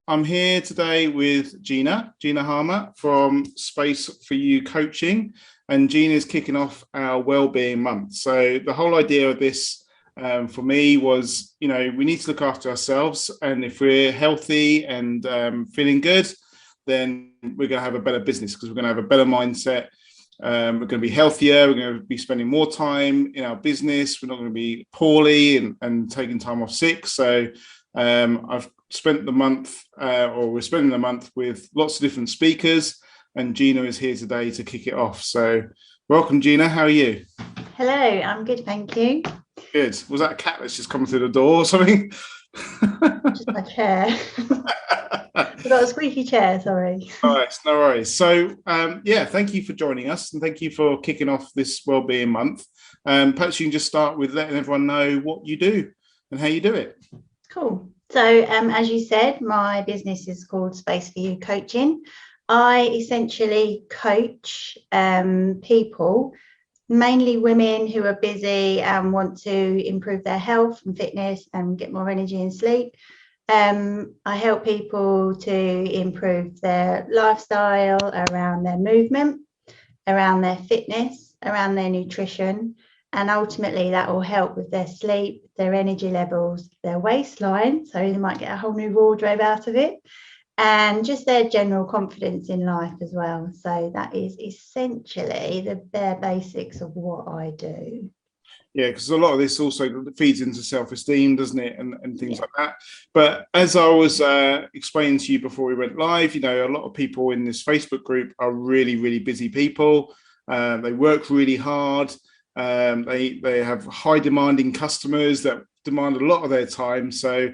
I'm here today with Gina Harmer from Space for You Coaching, and Gina is kicking off our wellbeing month. So the whole idea of this for me was, we need to look after ourselves, and if we're healthy and feeling good, then we're going to have a better business because we're going to have a better mindset. We're going to be healthier. We're going to be spending more time in our business. We're not going to be poorly and taking time off sick. So I've spent the month, or we're spending the month with lots of different speakers, and Gina is here today to kick it off. So welcome, Gina. How are you? Hello, I'm good, thank you. Good. Was that a cat that's just come through the door or something? Just my chair. I've got a squeaky chair, sorry. Nice, no worries. So, thank you for joining us, and thank you for kicking off this Wellbeing Month. Perhaps you can just start with letting everyone know what you do and how you do it. Cool. So, as you said, my business is called Space for You Coaching. I essentially coach people, mainly women who are busy and want to improve their health and fitness and get more energy and sleep. I help people to improve their lifestyle around their movement, around their fitness, around their nutrition, and ultimately that will help with their sleep, their energy levels, their waistline, so they might get a whole new wardrobe out of it, and just their general confidence in life as well. So that is essentially the bare basics of what I do. Yeah, because a lot of this also feeds into self-esteem, doesn't it? And things like that. But as I was explaining to you before we went live, a lot of people in this Facebook group are really, really busy people. They work really hard. They have high demanding customers that demand a lot of their time. So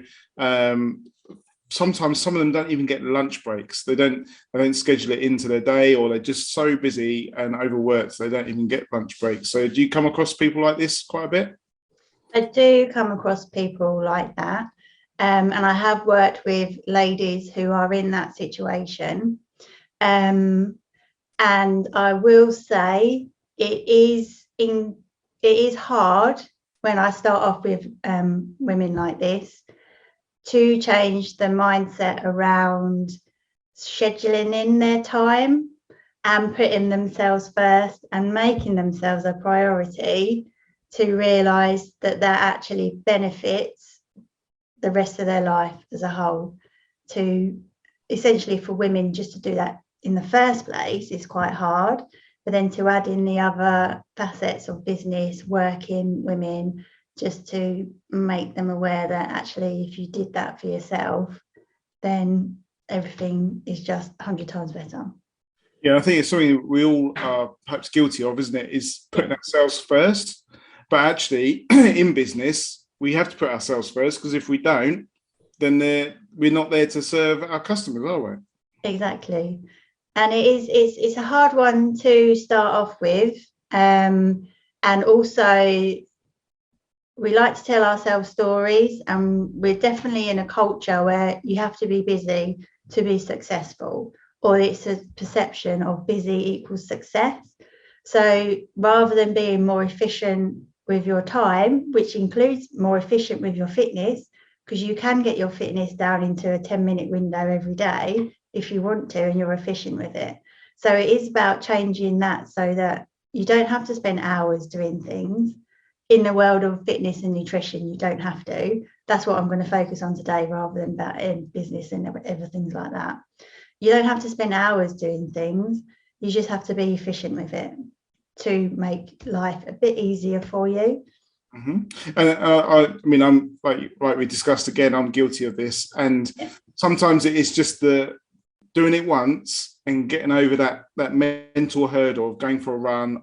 sometimes some of them don't even get lunch breaks. They don't schedule it into their day, or they're just so busy and overworked they don't even get lunch breaks. So do you come across people like this quite a bit? I do come across people like that, and I have worked with ladies who are in that situation, and I will say it is hard when I start off with women like this to change the mindset around scheduling in their time and putting themselves first and making themselves a priority, to realise that actually benefits the rest of their life as a whole. To essentially, for women just to do that in the first place is quite hard, but then to add in the other facets of business, working women, just to make them aware that actually if you did that for yourself, then everything is just 100 times better. Yeah, I think it's something we all are perhaps guilty of, isn't it? Is putting ourselves first. But actually, in business, we have to put ourselves first, because if we don't, then we're not there to serve our customers, are we? Exactly. And it's a hard one to start off with. And also, we like to tell ourselves stories, and we're definitely in a culture where you have to be busy to be successful, or it's a perception of busy equals success. So rather than being more efficient with your time, which includes more efficient with your fitness, because you can get your fitness down into a 10-minute window every day if you want to, and you're efficient with it. So it is about changing that so that you don't have to spend hours doing things. In the world of fitness and nutrition, you don't have to. That's what I'm going to focus on today, rather than about in business and everything like that. You don't have to spend hours doing things. You just have to be efficient with it to make life a bit easier for you. Mm-hmm. And I'm like we discussed again, I'm guilty of this. And sometimes it is just the doing it once and getting over that mental hurdle of going for a run,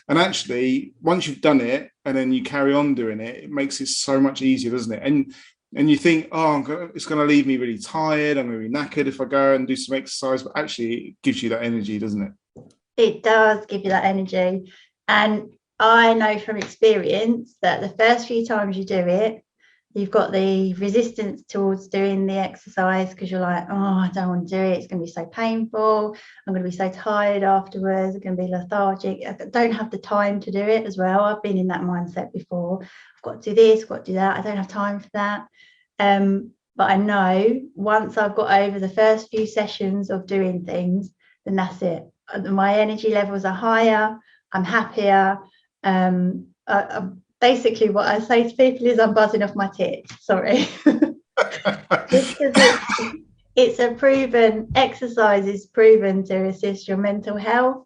and actually once you've done it and then you carry on doing it, it makes it so much easier, doesn't it? And you think, it's going to leave me really tired, I'm going to be knackered if I go and do some exercise, but actually it gives you that energy, doesn't it? It does give you that energy. And I know from experience that the first few times you do it, you've got the resistance towards doing the exercise, because you're like, I don't want to do it. It's going to be so painful. I'm going to be so tired afterwards. I'm going to be lethargic. I don't have the time to do it as well. I've been in that mindset before. I've got to do this, got to do that. I don't have time for that. But I know once I've got over the first few sessions of doing things, then that's it. My energy levels are higher. I'm happier. Basically, what I say to people is I'm buzzing off my tits. Sorry. Just because it's a proven exercise, is proven to assist your mental health.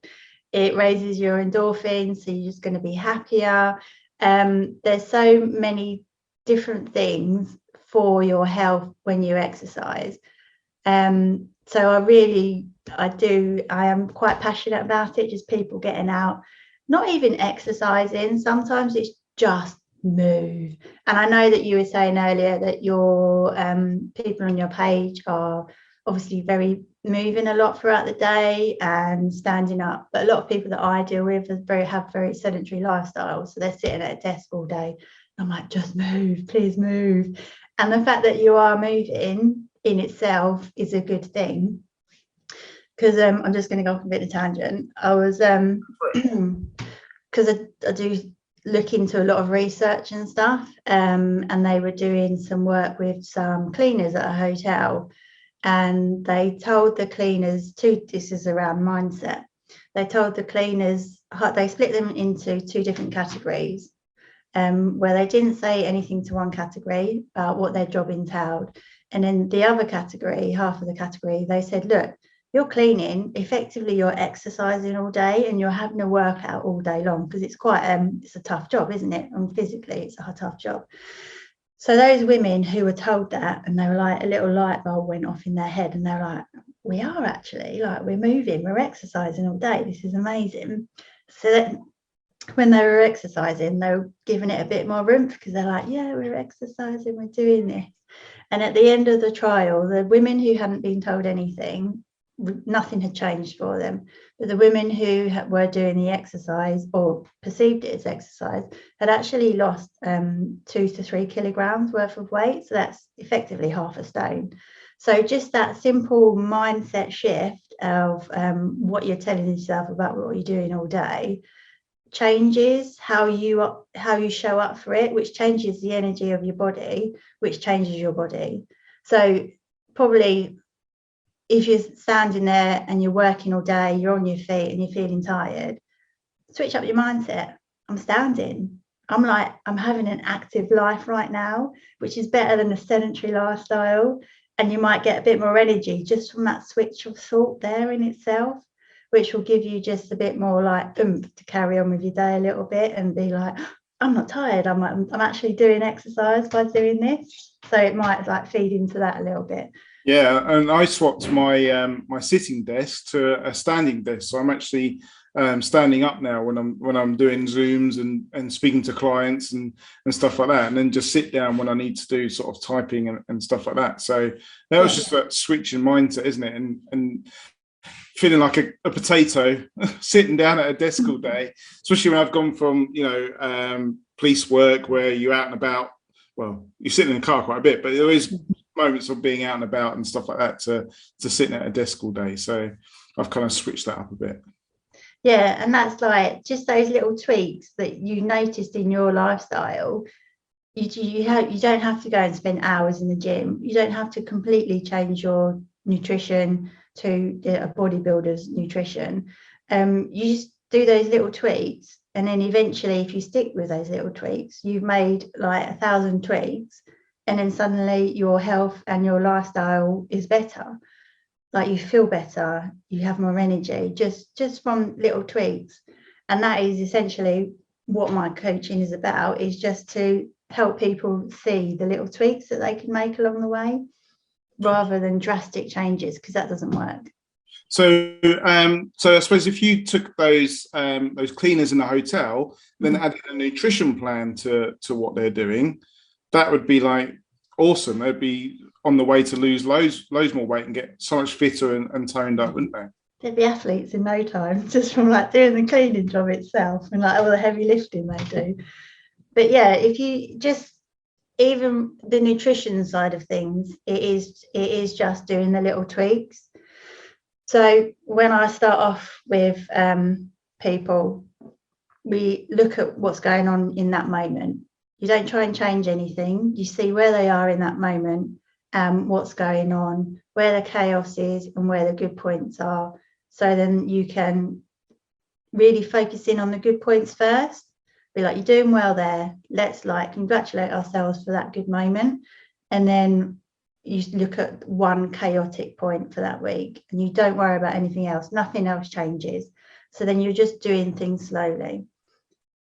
It raises your endorphins, so you're just going to be happier. There's so many different things for your health when you exercise. So I am quite passionate about it, just people getting out, not even exercising. Sometimes it's just move. And I know that you were saying earlier that your people on your page are obviously moving a lot throughout the day and standing up, but a lot of people that I deal with have very sedentary lifestyles, so they're sitting at a desk all day. I'm like, just move, please move. And the fact that you are moving in itself is a good thing. Because I'm just going to go off a bit of a tangent. I was because I do look into a lot of research and stuff, and they were doing some work with some cleaners at a hotel, and they told the cleaners this is around mindset. They told the cleaners, they split them into 2 different categories, where they didn't say anything to one category about what their job entailed, and in the other category, half of the category, they said, look, you're cleaning, effectively you're exercising all day and you're having a workout all day long, because it's quite it's a tough job, isn't it? And physically it's a tough job. So those women who were told that, and they were like, a little light bulb went off in their head, and they're like, we are actually, like, we're moving, we're exercising all day, this is amazing. So that when they were exercising, they were giving it a bit more oomph, because they're like, yeah, we're exercising, we're doing this. And at the end of the trial, the women who hadn't been told anything, nothing had changed for them, but the women who were doing the exercise or perceived it as exercise had actually lost 2 to 3 kilograms worth of weight, so that's effectively half a stone. So just that simple mindset shift of what you're telling yourself about what you're doing all day changes how you show up for it, which changes the energy of your body, which changes your body. So probably if you're standing there and you're working all day, you're on your feet and you're feeling tired, switch up your mindset. I'm standing. I'm having an active life right now, which is better than a sedentary lifestyle. And you might get a bit more energy just from that switch of thought there in itself, which will give you just a bit more like oomph to carry on with your day a little bit and be like, I'm not tired. I'm actually doing exercise by doing this. So it might like feed into that a little bit. Yeah, and I swapped my my sitting desk to a standing desk, so I'm actually standing up now when I'm doing Zooms and speaking to clients and stuff like that, and then just sit down when I need to do sort of typing and stuff like that. So that was just that switch in mindset, isn't it? And feeling like a potato sitting down at a desk all day, especially when I've gone from police work where you're out and about. Well, you sit in the car quite a bit, but there is moments of being out and about and stuff like that to sitting at a desk all day. So I've kind of switched that up a bit. Yeah, and that's like just those little tweaks that you noticed in your lifestyle. You don't have to go and spend hours in the gym. You don't have to completely change your nutrition to a bodybuilder's nutrition. You just do those little tweaks, and then eventually, if you stick with those little tweaks, you've made like 1,000 tweaks, and then suddenly your health and your lifestyle is better. Like you feel better, you have more energy just from little tweaks. And that is essentially what my coaching is about, is just to help people see the little tweaks that they can make along the way rather than drastic changes, because that doesn't work. So I suppose if you took those cleaners in the hotel, then added a nutrition plan to what they're doing, that would be like awesome. They'd be on the way to lose loads more weight and get so much fitter and toned up, wouldn't they? They'd be athletes in no time, just from like doing the cleaning job itself and like all the heavy lifting they do. But yeah, if you just, even the nutrition side of things, it is just doing the little tweaks. So when I start off with people, we look at what's going on in that moment. You don't try and change anything. You see where they are in that moment, what's going on, where the chaos is and where the good points are. So then you can really focus in on the good points first. Be like, you're doing well there. Let's like congratulate ourselves for that good moment. And then you look at one chaotic point for that week and you don't worry about anything else. Nothing else changes. So then you're just doing things slowly.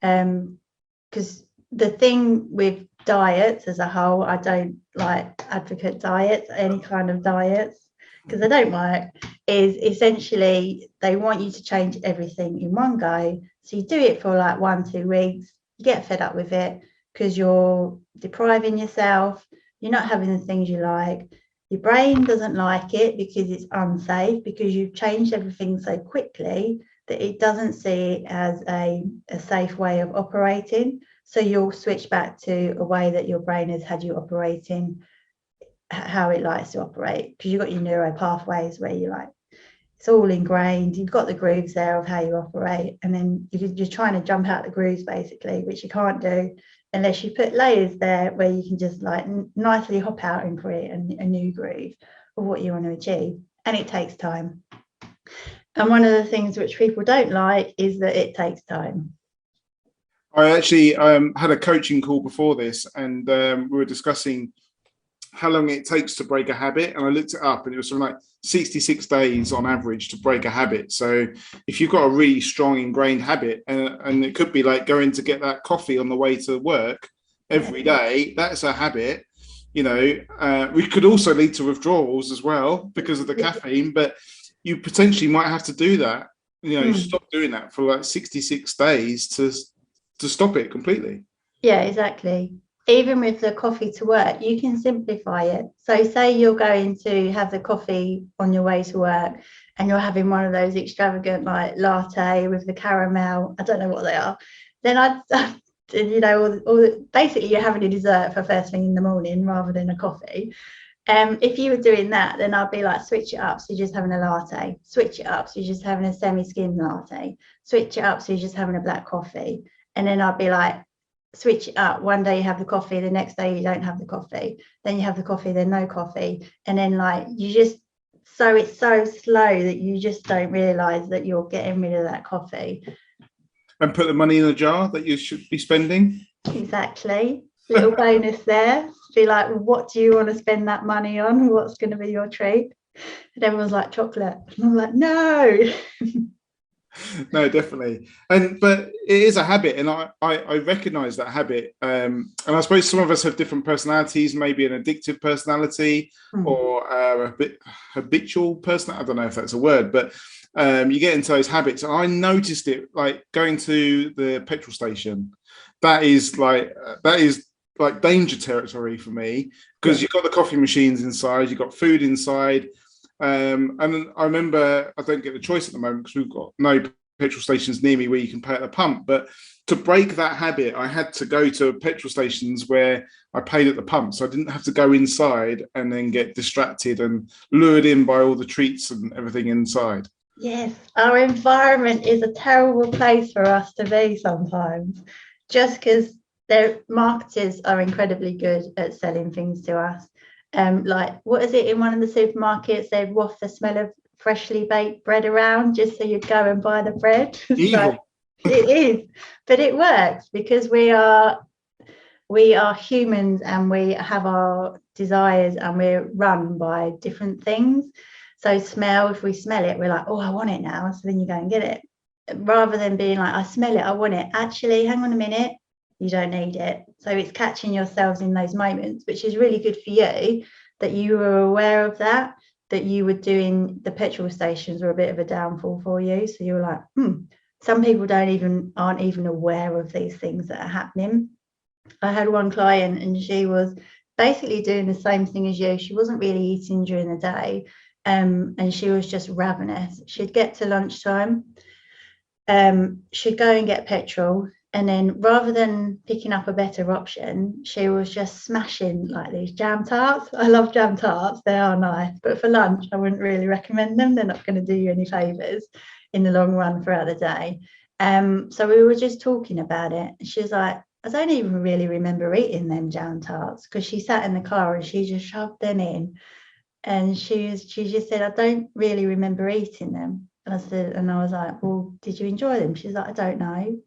Because the thing with diets as a whole, I don't like advocate diets, any kind of diets, because they don't work, is essentially they want you to change everything in one go. So you do it for like 1-2 weeks, you get fed up with it because you're depriving yourself, you're not having the things you like, your brain doesn't like it because it's unsafe, because you've changed everything so quickly that it doesn't see it as a safe way of operating. So you'll switch back to a way that your brain has had you operating, how it likes to operate, because you've got your neuro pathways where you like, it's all ingrained, you've got the grooves there of how you operate, and then you're trying to jump out the grooves basically, which you can't do unless you put layers there where you can just like nicely hop out and create a new groove of what you want to achieve. And it takes time. And one of the things which people don't like is that it takes time. I actually had a coaching call before this, and we were discussing how long it takes to break a habit. And I looked it up and it was something like 66 days on average to break a habit. So if you've got a really strong ingrained habit, and it could be like going to get that coffee on the way to work every day, that's a habit. You know, we could also lead to withdrawals as well because of the caffeine, but you potentially might have to do that, you know, stop doing that for like 66 days to stop it completely. Yeah, exactly. Even with the coffee to work, you can simplify it. So say you're going to have the coffee on your way to work and you're having one of those extravagant like latte with the caramel, I don't know what they are, then you know, basically you're having a dessert for first thing in the morning rather than a coffee. If you were doing that, then I'd be like, switch it up, so you're just having a latte, switch it up, so you're just having a semi-skim latte, switch it up, so you're just having a black coffee. And then I'd be like, switch it up. One day you have the coffee, the next day you don't have the coffee, then you have the coffee, then no coffee. And then like you just, so it's so slow that you just don't realize that you're getting rid of that coffee. And put the money in a jar that you should be spending. Exactly. Little bonus there. Be like, well, what do you want to spend that money on? What's going to be your treat? And everyone's like, chocolate. And I'm like, no. No, definitely. But it is a habit, and I recognize that habit. And I suppose some of us have different personalities, maybe an addictive personality or a bit habitual person. I don't know if that's a word, but you get into those habits. And I noticed it like going to the petrol station. That is like danger territory for me, because you've got the coffee machines inside, you've got food inside. And I remember I don't get the choice at the moment because we've got no petrol stations near me where you can pay at the pump. But to break that habit, I had to go to petrol stations where I paid at the pump. So I didn't have to go inside and then get distracted and lured in by all the treats and everything inside. Yes, our environment is a terrible place for us to be sometimes, just because their marketers are incredibly good at selling things to us. Like, what is it in one of the supermarkets? They'd waft the smell of freshly baked bread around just so you'd go and buy the bread. So it is, but it works because we are humans and we have our desires and we're run by different things. So smell, if we smell it, we're like, oh, I want it now. So then you go and get it. Rather than being like, I smell it, I want it. Actually, hang on a minute. You don't need it. So it's catching yourselves in those moments, which is really good for you, that you were aware of that you were doing. The petrol stations were a bit of a downfall for you. So you were like, some people aren't even aware of these things that are happening. I had one client and she was basically doing the same thing as you. She wasn't really eating during the day, and she was just ravenous. She'd get to lunchtime, she'd go and get petrol, and then rather than picking up a better option, she was just smashing like these jam tarts. I love jam tarts, they are nice, but for lunch I wouldn't really recommend them. They're not going to do you any favors in the long run throughout the day. So we were just talking about it. She was like, I don't even really remember eating them jam tarts, because she sat in the car and she just shoved them in. And she just said, I don't really remember eating them. And I was like, well, did you enjoy them? She's like, I don't know.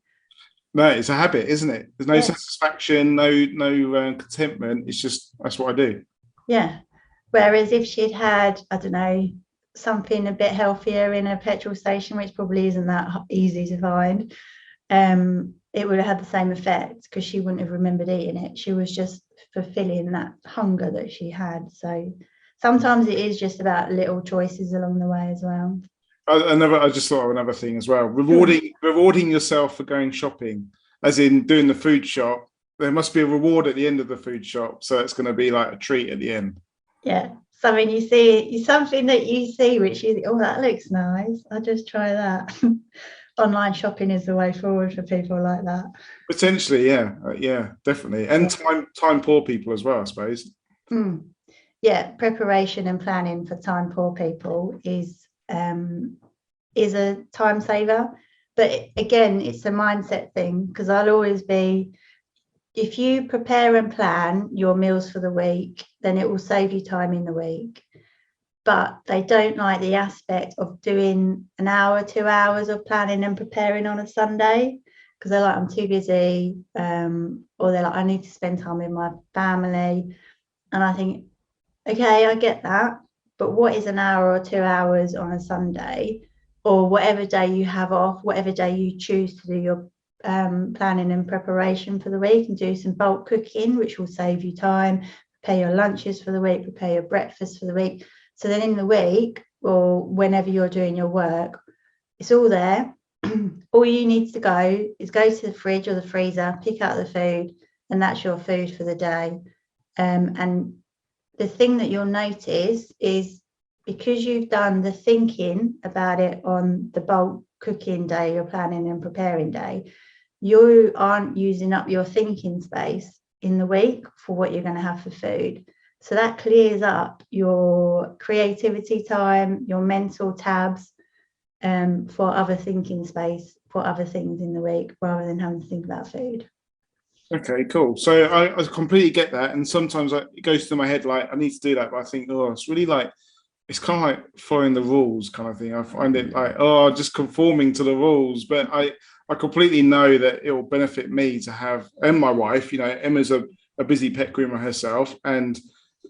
No, it's a habit, isn't it? There's no Yeah. satisfaction, no contentment. It's just, that's what I do. Yeah. Whereas if she'd had, I don't know, something a bit healthier in a petrol station, which probably isn't that easy to find, it would have had the same effect, because she wouldn't have remembered eating it. She was just fulfilling that hunger that she had. So sometimes it is just about little choices along the way as well. I just thought of another thing as well. Rewarding yourself for going shopping, as in doing the food shop. There must be a reward at the end of the food shop, so it's going to be like a treat at the end. Yeah, something you see, something that you see which you think, oh, that looks nice, I'll just try that. Online shopping is the way forward for people like that. Potentially, yeah, definitely, and time poor people as well, I suppose. Yeah, preparation and planning for time poor people is a time saver, but again, it's a mindset thing, because I'll always be, if you prepare and plan your meals for the week, then it will save you time in the week. But they don't like the aspect of doing an hour, 2 hours of planning and preparing on a Sunday, because they're like, I'm too busy, or they're like, I need to spend time with my family. And I think, okay, I get that, but what is an hour or 2 hours on a Sunday, or whatever day you have off, whatever day you choose to do your planning and preparation for the week, and do some bulk cooking, which will save you time, prepare your lunches for the week, prepare your breakfast for the week. So then in the week, or whenever you're doing your work, it's all there. All you need to go is go to the fridge or the freezer, pick out the food, and that's your food for the day. And the thing that you'll notice is, because you've done the thinking about it on the bulk cooking day, your planning and preparing day, you aren't using up your thinking space in the week for what you're going to have for food. So that clears up your creativity time, your mental tabs, for other thinking space for other things in the week, rather than having to think about food. Okay, cool. So I completely get that, and sometimes it goes through my head like, I need to do that, but I think, oh, it's really like, it's kind of like following the rules kind of thing. I find it like, oh, just conforming to the rules. But I completely know that it will benefit me to have, and my wife, Emma's a busy pet groomer herself, and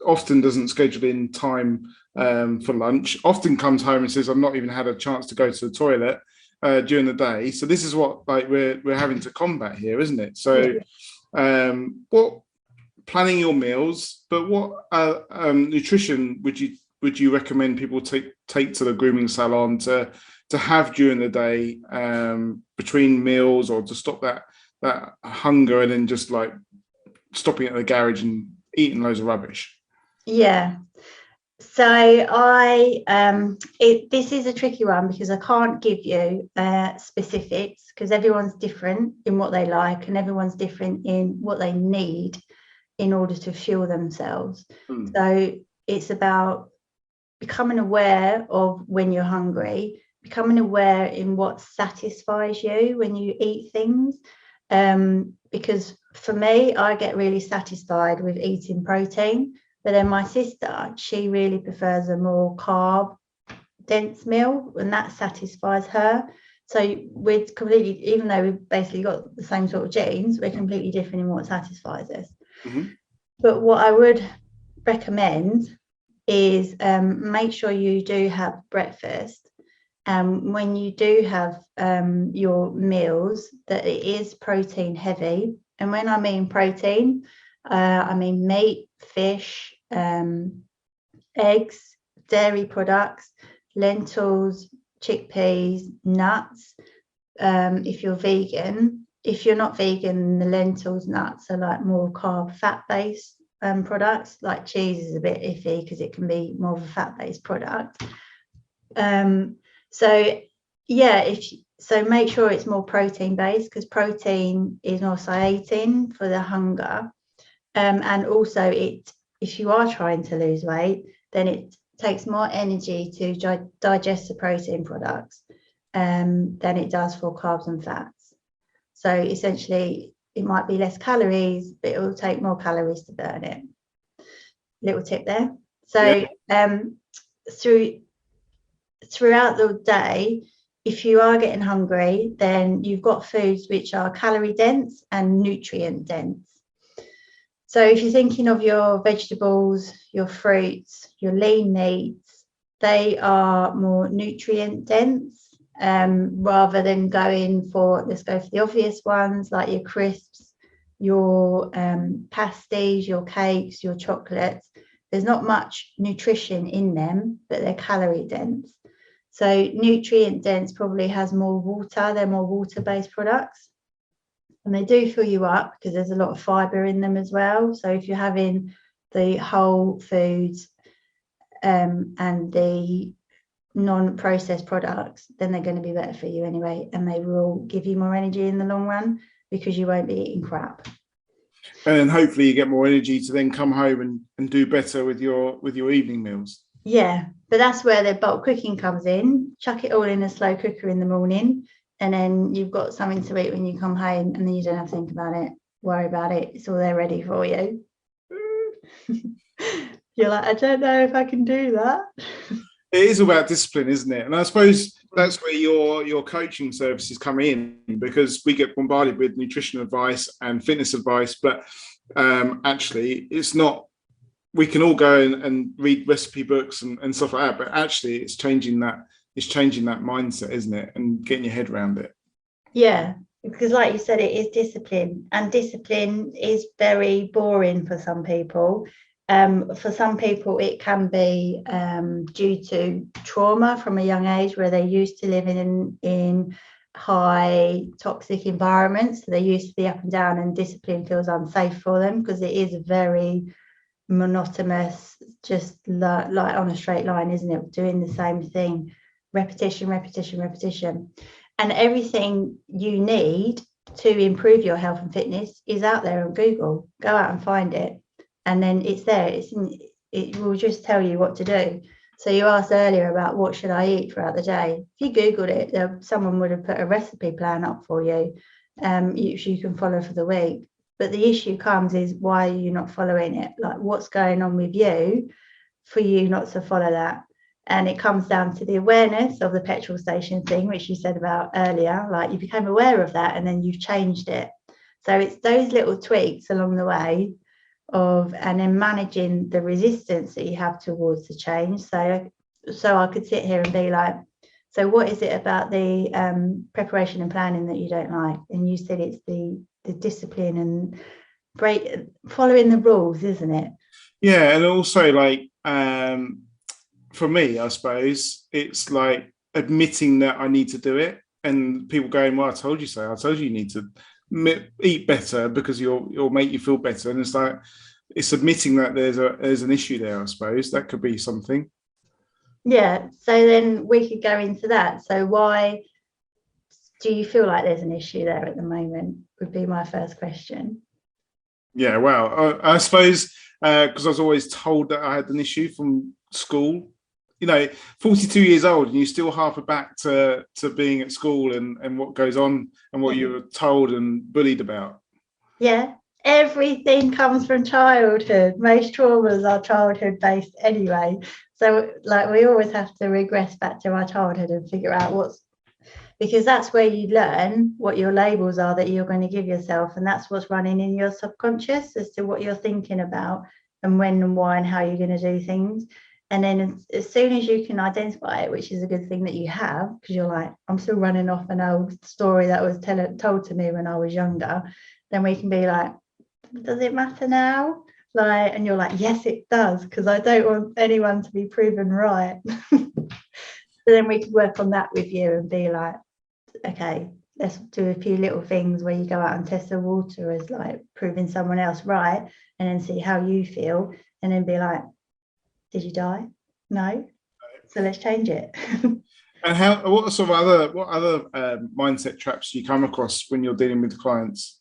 often doesn't schedule in time for lunch, often comes home and says, I've not even had a chance to go to the toilet during the day. So this is what like we're having to combat here, isn't it? So what planning your meals, but what nutrition would you recommend people take to the grooming salon to have during the day, between meals, or to stop that hunger, and then just like stopping at the garage and eating loads of rubbish? Yeah. So this is a tricky one, because I can't give you specifics, because everyone's different in what they like, and everyone's different in what they need in order to fuel themselves. So it's about becoming aware of when you're hungry, becoming aware in what satisfies you when you eat things. Because for me, I get really satisfied with eating protein, but then my sister, she really prefers a more carb dense meal, and that satisfies her. So we're completely, even though we've basically got the same sort of genes, we're completely different in what satisfies us. But what I would recommend is make sure you do have breakfast. When you do have your meals, that it is protein heavy. And when I mean protein, I mean meat, fish, eggs, dairy products, lentils, chickpeas, nuts. If you're vegan, if you're not vegan, the lentils, nuts are like more carb, fat-based products. Like cheese is a bit iffy because it can be more of a fat-based product. So yeah, so make sure it's more protein-based, because protein is more satiating for the hunger. And also, if you are trying to lose weight, then it takes more energy to digest the protein products than it does for carbs and fats. So essentially, it might be less calories, but it will take more calories to burn it. Little tip there. So throughout the day, if you are getting hungry, then you've got foods which are calorie dense and nutrient dense. So if you're thinking of your vegetables, your fruits, your lean meats, they are more nutrient dense, rather than going for, let's go for the obvious ones like your crisps, your pasties, your cakes, your chocolates. There's not much nutrition in them, but they're calorie dense. So nutrient dense probably has more water. They're more water-based products. And they do fill you up because there's a lot of fibre in them as well. So if you're having the whole foods and the non-processed products, then they're going to be better for you anyway. And they will give you more energy in the long run because you won't be eating crap. And then hopefully you get more energy to then come home and do better with your evening meals. Yeah, but that's where the bulk cooking comes in. Chuck it all in a slow cooker in the morning, and then you've got something to eat when you come home, and then you don't have to think about it, worry about it. It's all there ready for you. You're like, I don't know if I can do that. It is about discipline, isn't it? And I suppose that's where your coaching services come in, because we get bombarded with nutrition advice and fitness advice, but actually it's not. We can all go and read recipe books and stuff like that, but actually it's changing that mindset, isn't it? And getting your head around it. Yeah, because like you said, it is discipline, and discipline is very boring for some people. For some people, it can be due to trauma from a young age, where they're used to living in high toxic environments. So they're used to the up and down, and discipline feels unsafe for them because it is very monotonous, just like on a straight line, isn't it? Doing the same thing, repetition. And everything you need to improve your health and fitness is out there on Google. Go out and find it, and then it's there. It will just tell you what to do. So you asked earlier about what should I eat throughout the day. If you Googled it, someone would have put a recipe plan up for you, you can follow for the week. But the issue comes is, why are you not following it? Like, what's going on with you for you not to follow that? And it comes down to the awareness of the petrol station thing, which you said about earlier. Like, you became aware of that and then you've changed it. So it's those little tweaks along the way and then managing the resistance that you have towards the change. So I could sit here and be like, so what is it about the preparation and planning that you don't like? And you said it's the discipline and following the rules, isn't it? Yeah, and also like for me, I suppose it's like admitting that I need to do it, and people going, well, I told you so. I told you need to eat better because you'll make you feel better. And it's like, it's admitting that there's an issue there. I suppose that could be something. Yeah, so then we could go into that. So why do you feel like there's an issue there at the moment, would be my first question. Yeah, well, I suppose because I was always told that I had an issue from school. 42 years old, and you still harper back to being at school and what goes on and what you were told and bullied about. Yeah, everything comes from childhood. Most traumas are childhood based anyway. So like, we always have to regress back to our childhood and figure out because that's where you learn what your labels are that you're going to give yourself, and that's what's running in your subconscious as to what you're thinking about and when and why and how you're going to do things. And then as soon as you can identify it, which is a good thing that you have, because you're like, I'm still running off an old story that was told to me when I was younger, then we can be like, does it matter now? Like, and you're like, yes, it does, because I don't want anyone to be proven right. So then we could work on that with you and be like, okay, let's do a few little things where you go out and test the water as like proving someone else right, and then see how you feel, and then be like, did you die? No. So let's change it. And what other mindset traps do you come across when you're dealing with the clients?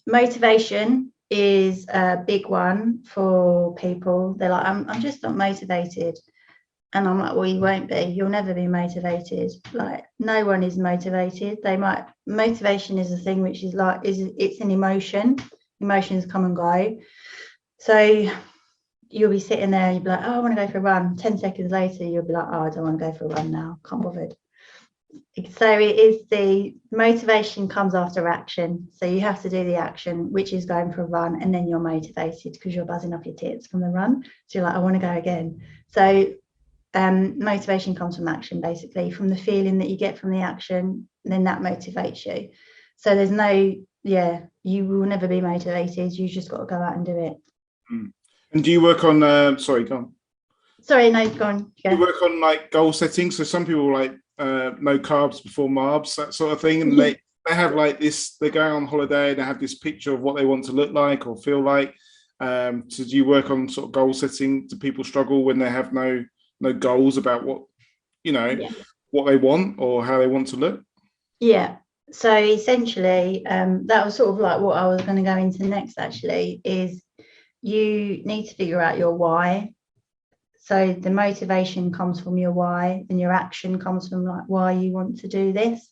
Motivation is a big one for people. They're like, I'm just not motivated. And I'm like, well, you won't be. You'll never be motivated. Like, no one is motivated. Motivation is a thing which is like, it's an emotion. Emotions come and go. So you'll be sitting there and you'll be like, oh, I want to go for a run. 10 seconds later, you'll be like, oh, I don't want to go for a run now. Can't bother. So it is, the motivation comes after action. So you have to do the action, which is going for a run, and then you're motivated because you're buzzing off your tits from the run. So you're like, I want to go again. So motivation comes from action, basically, from the feeling that you get from the action, and then that motivates you. So there's no, you will never be motivated. You just got to go out and do it. And do you work on, sorry, go on. Sorry, no, go on. Yeah. You work on like goal setting. So some people like no carbs before marbs, that sort of thing. And they have like this, they're going on holiday and they have this picture of what they want to look like or feel like. So do you work on sort of goal setting? Do people struggle when they have no goals about what, what they want or how they want to look? Yeah. So essentially, that was sort of like what I was going to go into next, actually, is you need to figure out your why. So the motivation comes from your why, and your action comes from like why you want to do this.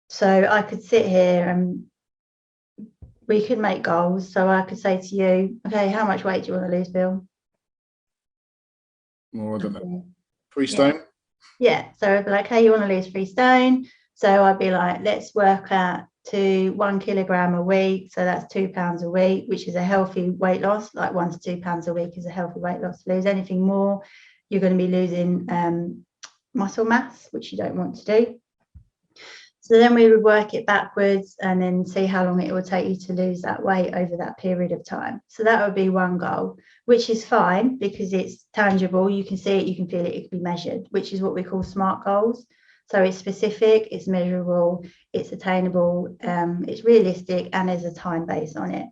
So I could sit here and we could make goals. So I could say to you, okay, how much weight do you want to lose, Bill? Well, I don't know. 3 stone? Yeah. So I'd be like, hey, you want to lose 3 stone? So I'd be like, let's work out to 1 kilogram a week. So that's 2 pounds a week, which is a healthy weight loss. Like 1 to 2 pounds a week is a healthy weight loss. Lose anything more, you're going to be losing muscle mass, which you don't want to do. So then we would work it backwards and then see how long it would take you to lose that weight over that period of time. So that would be one goal, which is fine because it's tangible. You can see it, you can feel it, it can be measured, which is what we call SMART goals. So it's specific, it's measurable, it's attainable, it's realistic, and there's a time base on it.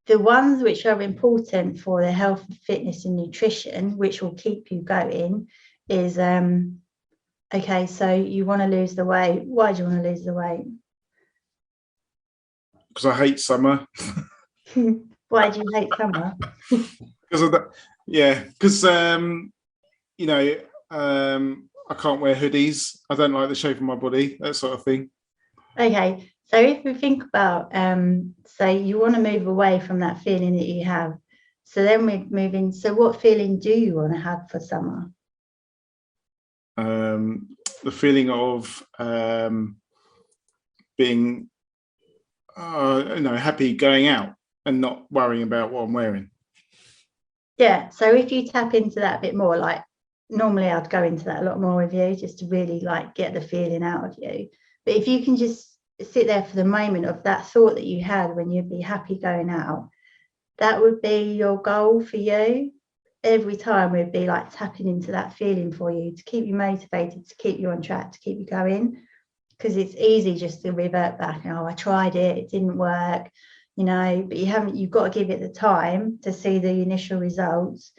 The ones which are important for the health, fitness, and nutrition, which will keep you going, is okay, so you want to lose the weight. Why do you want to lose the weight? Because I hate summer. Why do you hate summer? Because of that, yeah. Because I can't wear hoodies. I don't like the shape of my body, that sort of thing. Okay, so if we think about, say you want to move away from that feeling that you have, so then we move in. So what feeling do you want to have for summer? The feeling of being, happy going out and not worrying about what I'm wearing. Yeah. So if you tap into that a bit more, like normally I'd go into that a lot more with you just to really like get the feeling out of you. But if you can just sit there for the moment of that thought that you had when you'd be happy going out, that would be your goal for you. Every time we'd be like tapping into that feeling for you to keep you motivated, to keep you on track, to keep you going. Because it's easy just to revert back. Oh, I tried it, it didn't work, but you've got to give it the time to see the initial results,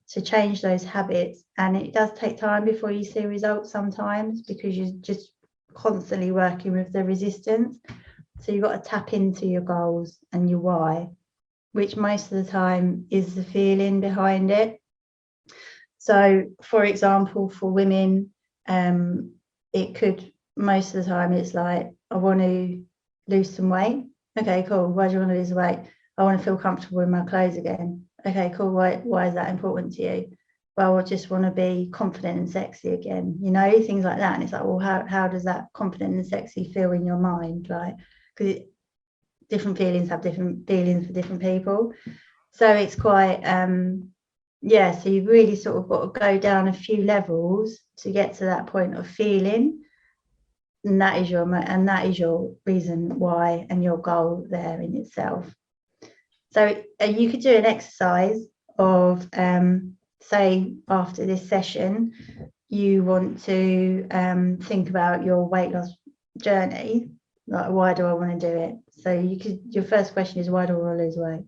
to change those habits. And it does take time before you see results sometimes because you're just constantly working with the resistance. So you've got to tap into your goals and your why, which most of the time is the feeling behind it. So, for example, for women, it could, most of the time, it's like, I want to lose some weight. Okay, cool. Why do you want to lose weight? I want to feel comfortable in my clothes again. Okay, cool. Why is that important to you? Well, I just want to be confident and sexy again, things like that. And it's like, well, how does that confident and sexy feel in your mind? Like, because different feelings have different feelings for different people. So it's quite, so you've really sort of got to go down a few levels to get to that point of feeling. And that is your reason why and your goal there in itself. So you could do an exercise of, say, after this session, you want to think about your weight loss journey. Like, why do I want to do it? So your first question is, why do I want to lose weight?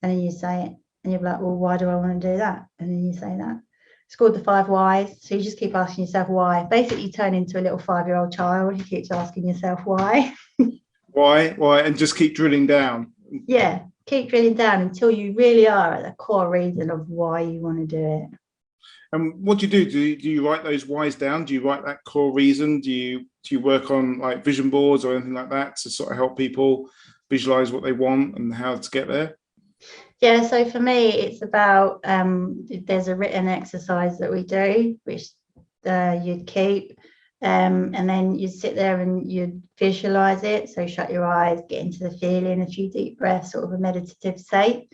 And then you say it, and you're like, well, why do I want to do that? And then you say that. It's called the 5 whys. So you just keep asking yourself why. Basically, you turn into a little 5-year-old child who keeps asking yourself why. Why, and just keep drilling down. Yeah, keep drilling down until you really are at the core reason of why you want to do it. And what do you do? Do you write those whys down? Do you write that core reason? Do you work on like vision boards or anything like that to sort of help people visualize what they want and how to get there? Yeah, so for me, it's about there's a written exercise that we do, which you'd keep, and then you'd sit there and you'd visualize it. So shut your eyes, get into the feeling, a few deep breaths, sort of a meditative state.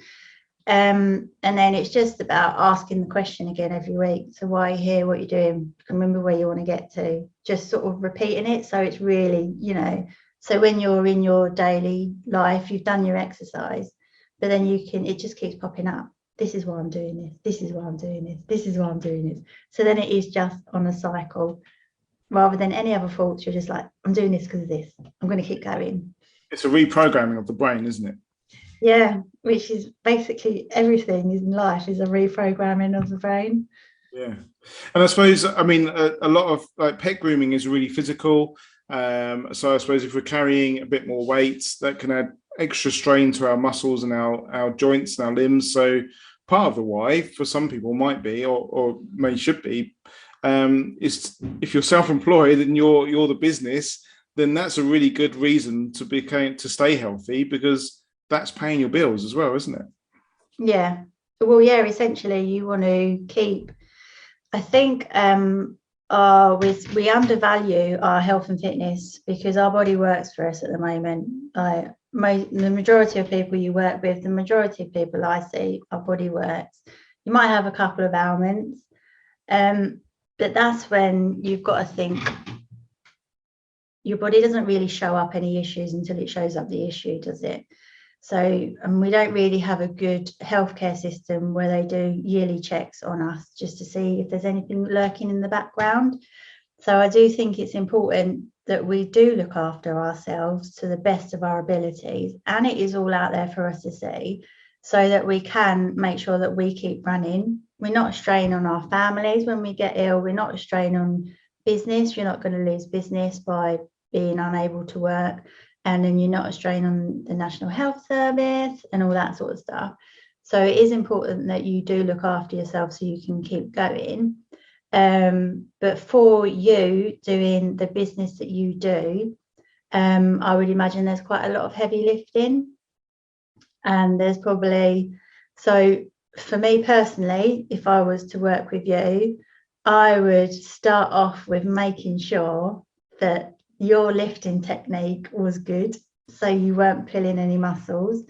And then it's just about asking the question again every week. So why are you here? What are you doing? Remember where you want to get to. Just sort of repeating it. So it's really, so when you're in your daily life, you've done your exercise, but then it just keeps popping up. This is why I'm doing this. This is why I'm doing this. This is why I'm doing this. So then it is just on a cycle rather than any other thoughts. You're just like, I'm doing this because of this. I'm going to keep going. It's a reprogramming of the brain, isn't it? Yeah, which is basically everything in life is a reprogramming of the brain. Yeah. And I suppose, I mean, a lot of like pet grooming is really physical. So I suppose if we're carrying a bit more weight, that can add extra strain to our muscles and our joints and our limbs. So part of the why for some people might be, or may should be, is if you're self-employed and you're the business, then that's a really good reason to stay healthy, because that's paying your bills as well, isn't it? Yeah. Well, yeah, essentially you want to keep, I think we undervalue our health and fitness because our body works for us at the moment. The majority of people you work with, the majority of people I see, our body works. You might have a couple of ailments, but that's when you've got to think your body doesn't really show up any issues until it shows up the issue, does it? So, and we don't really have a good healthcare system where they do yearly checks on us just to see if there's anything lurking in the background. So I do think it's important that we do look after ourselves to the best of our abilities, and it is all out there for us to see, so that we can make sure that we keep running. We're not a strain on our families when we get ill. We're not a strain on business. You're not going to lose business by being unable to work. And then you're not a strain on the National Health Service and all that sort of stuff. So it is important that you do look after yourself so you can keep going. But for you doing the business that you do, I would imagine there's quite a lot of heavy lifting. And there's probably, so for me personally, if I was to work with you, I would start off with making sure that your lifting technique was good, so you weren't pulling any muscles.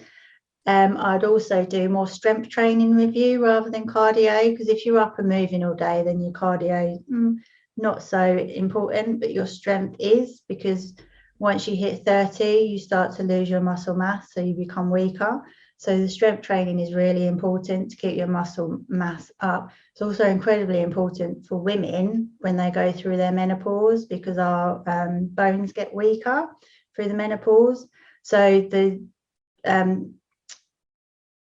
I'd also do more strength training with you rather than cardio, because if you're up and moving all day, then your cardio not so important, but your strength is, because once you hit 30, you start to lose your muscle mass, so you become weaker. So the strength training is really important to keep your muscle mass up. It's also incredibly important for women when they go through their menopause, because our bones get weaker through the menopause. So the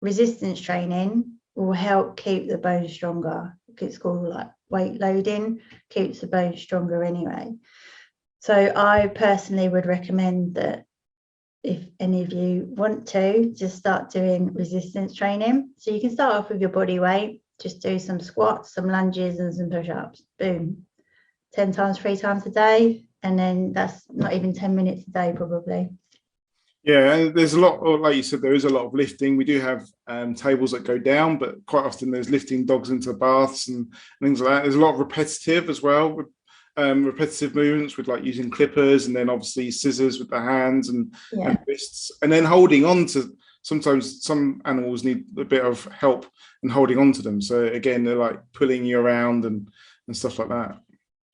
resistance training will help keep the bones stronger. It's called like weight loading, keeps the bones stronger anyway. So I personally would recommend that if any of you want to, just start doing resistance training. So you can start off with your body weight, just do some squats, some lunges and some push-ups, boom, 10 times, 3 times a day. And then that's not even 10 minutes a day probably. Yeah, and there's a lot, like you said, there is a lot of lifting. We do have tables that go down, but quite often there's lifting dogs into baths and things like that. There's a lot of repetitive as well, repetitive movements with like using clippers and then obviously scissors with the hands and wrists, and then holding on to, sometimes some animals need a bit of help in holding on to them. So again, they're like pulling you around and stuff like that.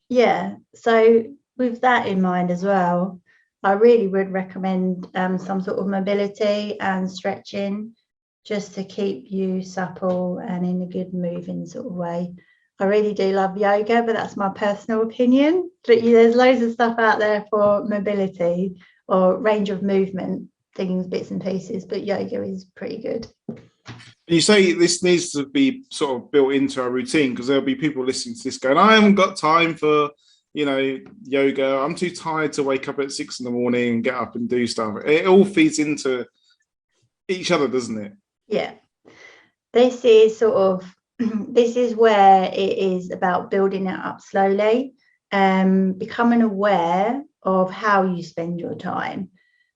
Yeah, so with that in mind as well, I really would recommend some sort of mobility and stretching just to keep you supple and in a good moving sort of way. I really do love yoga, but that's my personal opinion. But there's loads of stuff out there for mobility or range of movement, things, bits and pieces, but yoga is pretty good. You say this needs to be sort of built into our routine, because there'll be people listening to this going, I haven't got time for, yoga. I'm too tired to wake up at 6 a.m. and get up and do stuff. It all feeds into each other, doesn't it? Yeah. This is sort of this is where it is about building it up slowly, becoming aware of how you spend your time.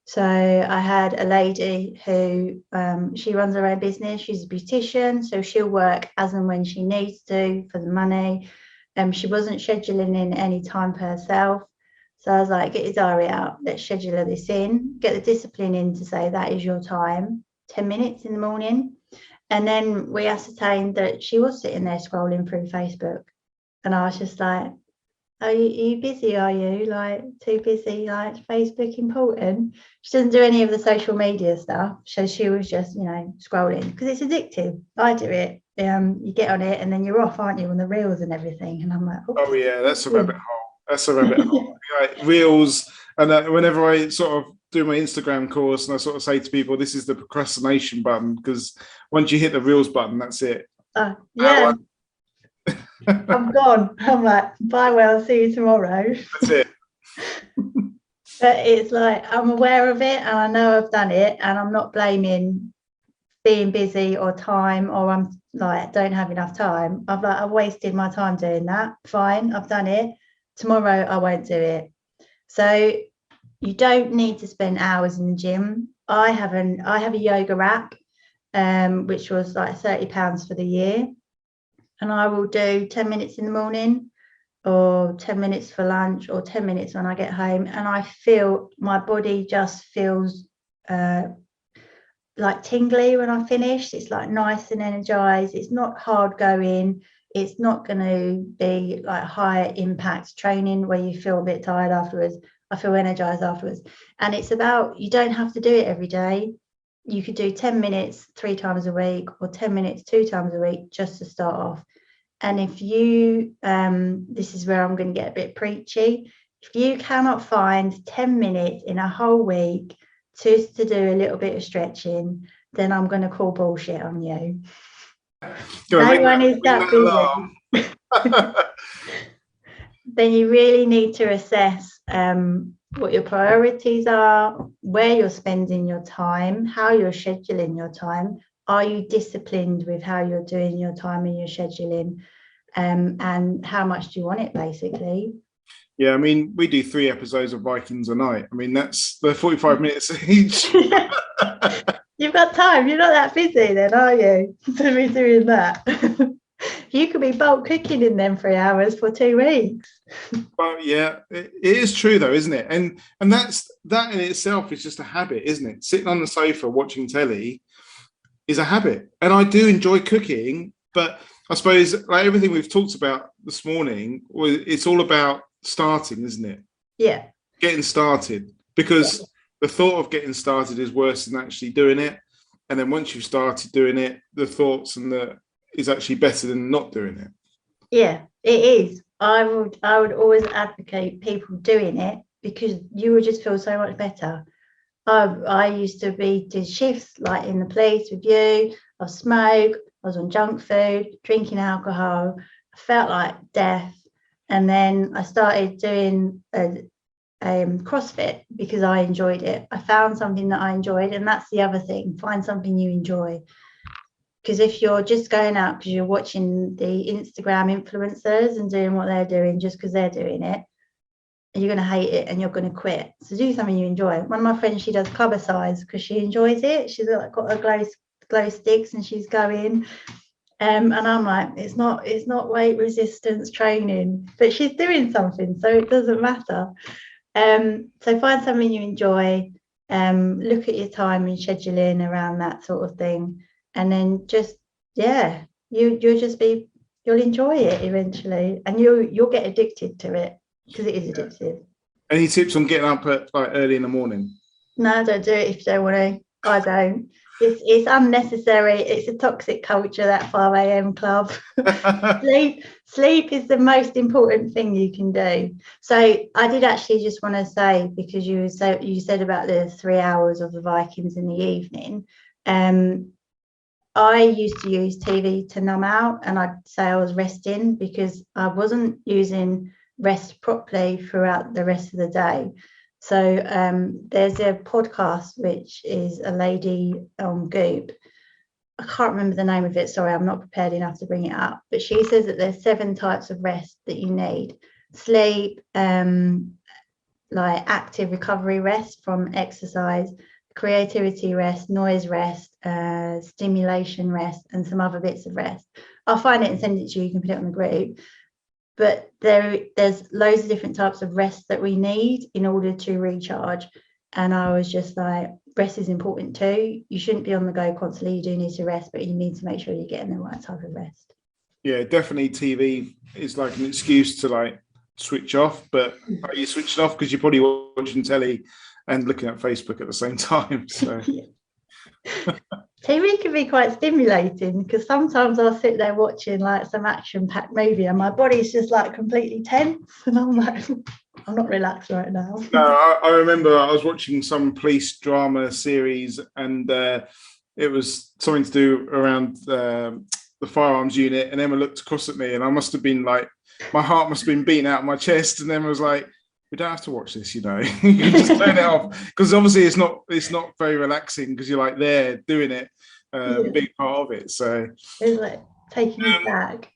So I had a lady who, she runs her own business. She's a beautician, so she'll work as and when she needs to for the money. She wasn't scheduling in any time for herself. So I was like, get your diary out, let's schedule this in, get the discipline in to say that is your time, 10 minutes in the morning. And then we ascertained that she was sitting there scrolling through Facebook. And I was just like, are you busy? Are you like too busy? Like, Facebook important? She doesn't do any of the social media stuff. So she was just, scrolling because it's addictive. I do it. You get on it and then you're off, aren't you, on the reels and everything? And I'm like, oh yeah, that's a rabbit hole. That's a rabbit hole. Like, reels, and whenever I sort of do my Instagram course, and I sort of say to people, this is the procrastination button, because once you hit the reels button, that's it. Yeah. I'm gone. I'm like, bye, well, see you tomorrow. That's it. But it's like, I'm aware of it and I know I've done it, and I'm not blaming being busy or time, or I'm like, don't have enough time. I've wasted my time doing that. Fine, I've done it. Tomorrow I won't do it. So you don't need to spend hours in the gym. I have a yoga app, which was like £30 for the year. And I will do 10 minutes in the morning, or 10 minutes for lunch, or 10 minutes when I get home. And I feel my body just feels like tingly when I finish. It's like nice and energized. It's not hard going. It's not going to be like high impact training where you feel a bit tired afterwards. I feel energized afterwards. And it's about, you don't have to do it every day. You could do 10 minutes 3 times a week, or 10 minutes 2 times a week, just to start off. And if you, this is where I'm going to get a bit preachy, if you cannot find 10 minutes in a whole week just to do a little bit of stretching, then I'm going to call bullshit on you. No one is that busy. Then you really need to assess what your priorities are, where you're spending your time, how you're scheduling your time. Are you disciplined with how you're doing your time and your scheduling, and how much do you want it, basically? Yeah, I mean, we do 3 episodes of Vikings a night. I mean, that's the 45 minutes each. You've got time. You're not that busy then, are you, to be doing that? You could be bulk cooking in them 3 hours for 2 weeks. Well, yeah, it is true though, isn't it? And that in itself is just a habit, isn't it? Sitting on the sofa watching telly is a habit. And I do enjoy cooking, but I suppose like everything we've talked about this morning, it's all about starting, isn't it? Yeah. Getting started, because the thought of getting started is worse than actually doing it. And then once you've started doing it, the thoughts and is actually better than not doing it. Yeah, it is. I would always advocate people doing it, because you would just feel so much better. I used to did shifts like in the police with you. I smoked, I was on junk food, drinking alcohol. I felt like death. And then I started doing CrossFit because I enjoyed it. I found something that I enjoyed, and that's the other thing. Find something you enjoy. Because if you're just going out because you're watching the Instagram influencers and doing what they're doing just because they're doing it, you're going to hate it and you're going to quit. So do something you enjoy. One of my friends, she does club size because she enjoys it. She's got her glow sticks and she's going. And I'm like, it's not weight resistance training, but she's doing something, so it doesn't matter. So find something you enjoy. Look at your time and scheduling around that sort of thing. And then just, you'll enjoy it eventually, and you'll get addicted to it because it is addictive. Any tips on getting up at like early in the morning? No, don't do it if you don't want to. I don't. It's unnecessary. It's a toxic culture, that 5 a.m. club. Sleep is the most important thing you can do. So I did actually just want to say, because you said about the 3 hours of the Vikings in the evening. I used to use TV to numb out, and I'd say I was resting because I wasn't using rest properly throughout the rest of the day. So there's a podcast which is a lady on Goop, I can't remember the name of it. Sorry, I'm not prepared enough to bring it up. But she says that there's 7 types of rest that you need: sleep, like active recovery rest from exercise, creativity rest, noise rest, stimulation rest, and some other bits of rest. I'll find it and send it to you. You can put it on the group. But there's loads of different types of rest that we need in order to recharge. And I was just like, rest is important too. You shouldn't be on the go constantly. You do need to rest, but you need to make sure you're getting the right type of rest. Yeah, definitely. TV is like an excuse to like switch off, but are you switching off because you're probably watching telly and looking at Facebook at the same time? So TV can be quite stimulating, because sometimes I'll sit there watching like some action-packed movie and my body's just like completely tense, and I'm like, I'm not relaxed right now. No, I remember I was watching some police drama series, and it was something to do around the firearms unit, and Emma looked across at me, and I must have been like, my heart must have been beating out of my chest, and Emma was like, we don't have to watch this, you know. You can just turn it off, because obviously it's not very relaxing, because you're like there doing it, big part of it. So it's like taking you back.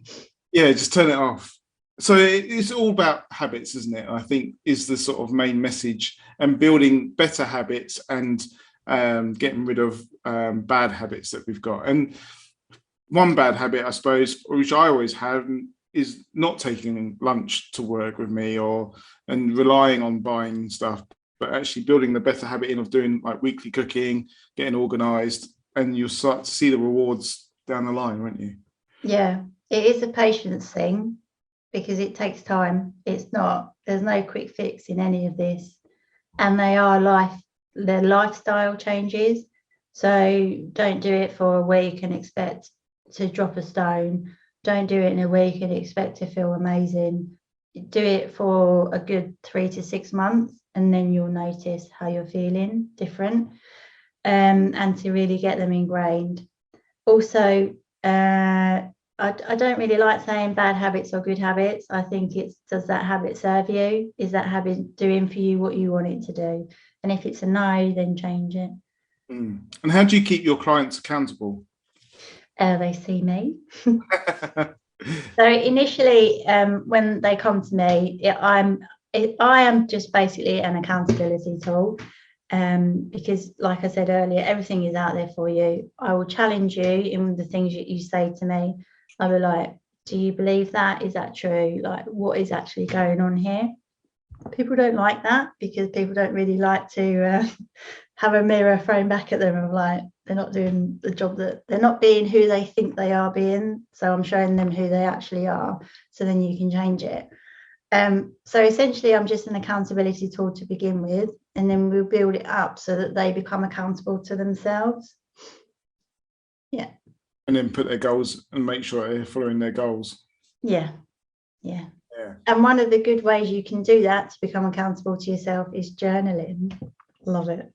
Yeah, just turn it off. So it's all about habits, isn't it? I think is the sort of main message, and building better habits, and getting rid of bad habits that we've got. And one bad habit, I suppose, which I always have, is not taking lunch to work with me, and relying on buying stuff, but actually building the better habit in of doing like weekly cooking, getting organized, and you'll start to see the rewards down the line, won't you? Yeah, it is a patience thing, because it takes time. There's no quick fix in any of this, and they're lifestyle changes. So don't do it for a week and expect to drop a stone. Don't do it in a week and expect to feel amazing. Do it for a good 3 to 6 months, and then you'll notice how you're feeling different, and to really get them ingrained. Also, I don't really like saying bad habits or good habits. I think it's, does that habit serve you? Is that habit doing for you what you want it to do? And if it's a no, then change it. And how do you keep your clients accountable? They see me. So initially, when they come to me, I am just basically an accountability tool, because like I said earlier, everything is out there for you. I will challenge you in the things that you say to me. I will like, do you believe that? Is that true? Like, what is actually going on here? People don't like that, because people don't really like to have a mirror thrown back at them of like, they're not doing the job, that they're not being who they think they are being. So I'm showing them who they actually are, so then you can change it. So essentially, I'm just an accountability tool to begin with, and then we'll build it up so that they become accountable to themselves. Yeah. And then put their goals and make sure they're following their goals. Yeah. And one of the good ways you can do that to become accountable to yourself is journaling. Love it.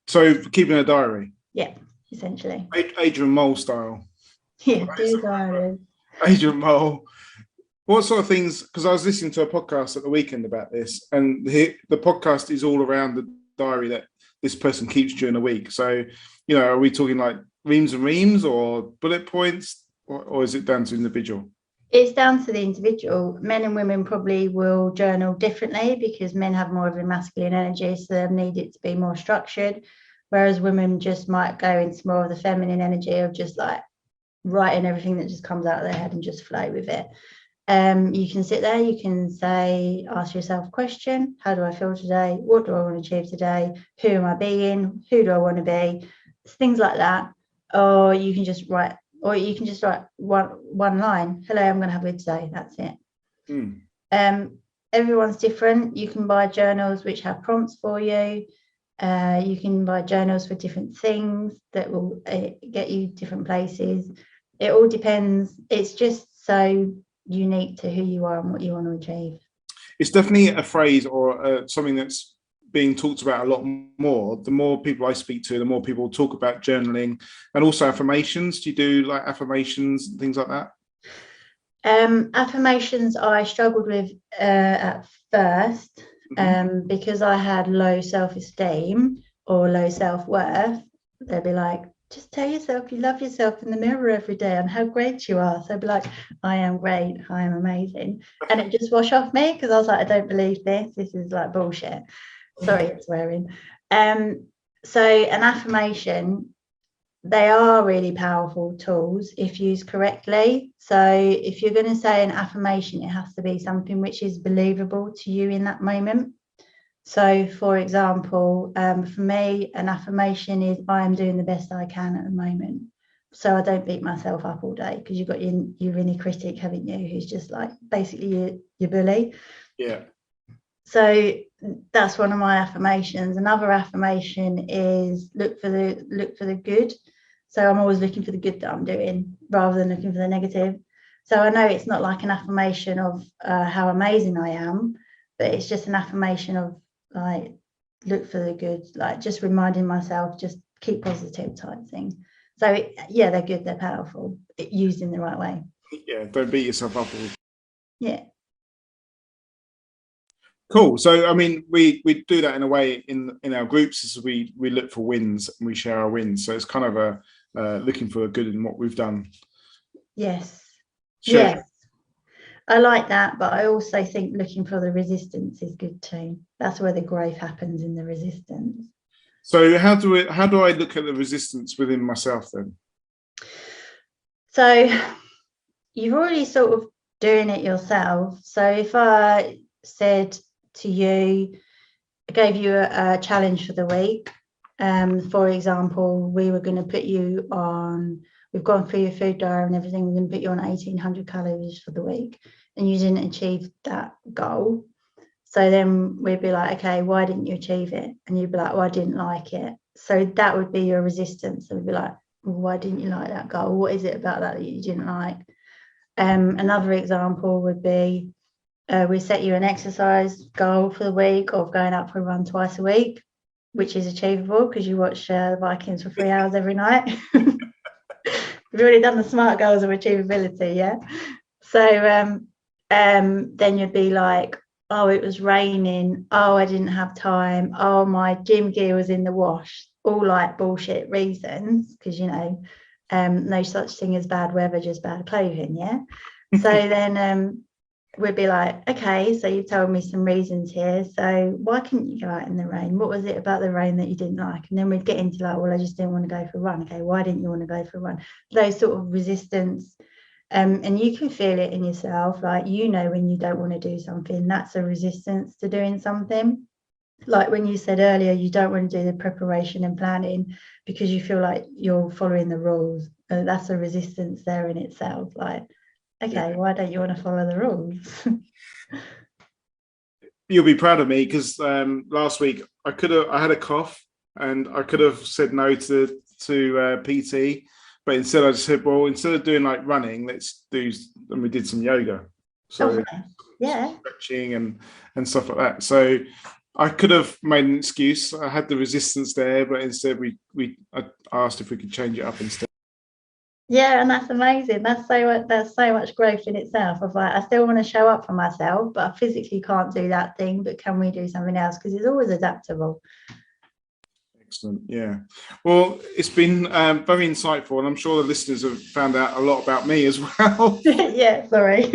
So keeping a diary. Yeah, essentially. Adrian Mole style. Yeah, do diary. Adrian Mole. What sort of things? Because I was listening to a podcast at the weekend about this, and the podcast is all around the diary that this person keeps during the week. So, are we talking like reams and reams, or bullet points, or is it down to individual? It's down to the individual. Men and women probably will journal differently, because men have more of a masculine energy, so they need it to be more structured, whereas women just might go into more of the feminine energy of just like writing everything that just comes out of their head and just flow with it. You can sit there, you can say, ask yourself a question: how do I feel today? What do I want to achieve today? Who am I being? Who do I want to be? Things like that. Or you can just write one line: hello, I'm going to have a good day. That's it. Everyone's different. You can buy journals which have prompts for you. You can buy journals for different things that will get you different places. It all depends. It's just so unique to who you are and what you want to achieve. It's definitely a phrase or something that's being talked about a lot more. The more people I speak to, the more people talk about journaling, and also affirmations. Do you do like affirmations and things like that? Affirmations I struggled with at first, because I had low self-esteem or low self-worth. They'd be like, just tell yourself you love yourself in the mirror every day and how great you are. So be like, I am great, I am amazing. And it just wash off me because I was like, I don't believe this. This is like bullshit. Sorry, swearing. So an affirmation, they are really powerful tools if used correctly. So if you're going to say an affirmation, it has to be something which is believable to you in that moment. So, for example, for me, an affirmation is I am doing the best I can at the moment. So I don't beat myself up all day because you've got your inner critic, haven't you, who's just like basically your bully. Yeah. So that's one of my affirmations. Another affirmation is look for the good. So I'm always looking for the good that I'm doing rather than looking for the negative. So I know it's not like an affirmation of how amazing I am, but it's just an affirmation of like look for the good, like just reminding myself, just keep positive type thing. So yeah, they're good, they're powerful, used in the right way. Yeah, don't beat yourself up. Yeah. Cool. So I mean, we do that in a way in our groups, is we look for wins and we share our wins. So it's kind of a looking for the good in what we've done. Yes. Sure. Yes. I like that, but I also think looking for the resistance is good too. That's where the growth happens, in the resistance. So how do I look at the resistance within myself then? So you've already sort of doing it yourself. So if I said to you, I gave you a challenge for the week. For example, we were going to put you on, we've gone through your food diary and everything, we're going to put you on 1,800 calories for the week, and you didn't achieve that goal. So then we'd be like, okay, why didn't you achieve it? And you'd be like, well, I didn't like it. So that would be your resistance. So we'd be like, well, why didn't you like that goal? What is it about that you didn't like? Another example would be, we set you an exercise goal for the week of going out for a run twice a week, which is achievable because you watch the Vikings for 3 hours every night. We've already done the SMART goals of achievability, yeah? So then you'd be like, oh, it was raining. Oh, I didn't have time. Oh, my gym gear was in the wash. All like bullshit reasons because, you know, no such thing as bad weather, just bad clothing, yeah? So then we'd be like, okay, so you've told me some reasons here. So why couldn't you go out in the rain? What was it about the rain that you didn't like? And then we'd get into like, well, I just didn't want to go for a run. Okay, why didn't you want to go for a run? Those sort of resistance. And you can feel it in yourself, like, you know, when you don't want to do something, that's a resistance to doing something. Like when you said earlier, you don't want to do the preparation and planning because you feel like you're following the rules. That's a resistance there in itself. Like, okay, why don't you want to follow the rules? You'll be proud of me because last week I had a cough and I could have said no to PT, but instead I just said, well, instead of doing like running, let's do, and we did some yoga. So yeah, stretching and stuff like that. So I could have made an excuse. I had the resistance there, but instead I asked if we could change it up instead. Yeah, and that's amazing. That's so much growth in itself. Of like, I still want to show up for myself, but I physically can't do that thing. But can we do something else? Because it's always adaptable. Excellent. Yeah. Well, it's been very insightful, and I'm sure the listeners have found out a lot about me as well. Yeah, sorry.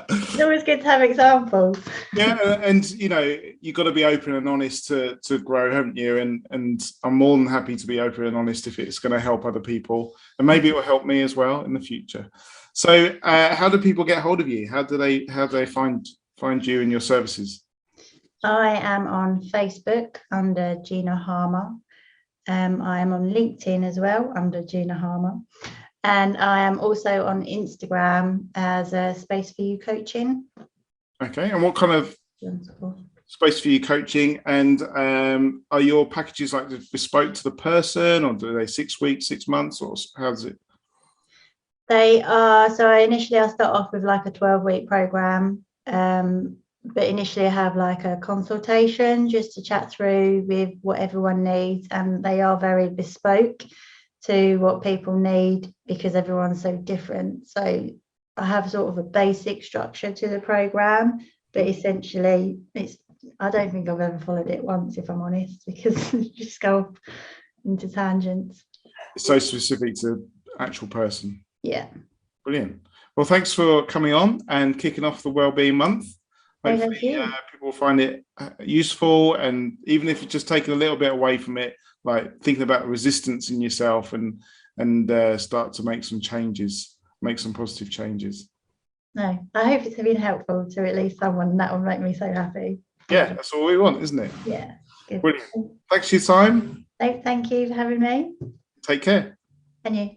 It's always good to have examples. Yeah, and you know, you've got to be open and honest to grow, haven't you? And I'm more than happy to be open and honest if it's going to help other people, and maybe it will help me as well in the future. So, how do people get hold of you? How do they find you and your services? I am on Facebook under Gina Harmer. I am on LinkedIn as well under Gina Harmer. And I am also on Instagram as a Space for You Coaching. Okay. And what kind of Space for You coaching? And are your packages like bespoke to the person, or do they 6 weeks, 6 months, or how does it? They are. So initially I start off with like a 12-week program. But initially I have like a consultation just to chat through with what everyone needs, and they are very bespoke to what people need because everyone's so different. So I have sort of a basic structure to the program, but essentially I don't think I've ever followed it once, if I'm honest, because you just go into tangents. It's so specific to actual person. Yeah. Brilliant. Well, thanks for coming on and kicking off the Wellbeing Month. Hopefully, people find it useful, and even if you're just taking a little bit away from it, like thinking about resistance in yourself, and start to make some changes, make some positive changes. No, I hope it's been helpful to at least someone. That will make me so happy. Yeah, that's all we want, isn't it? Yeah. Good. Brilliant. Thanks for your time. Thank you for having me. Take care. And you.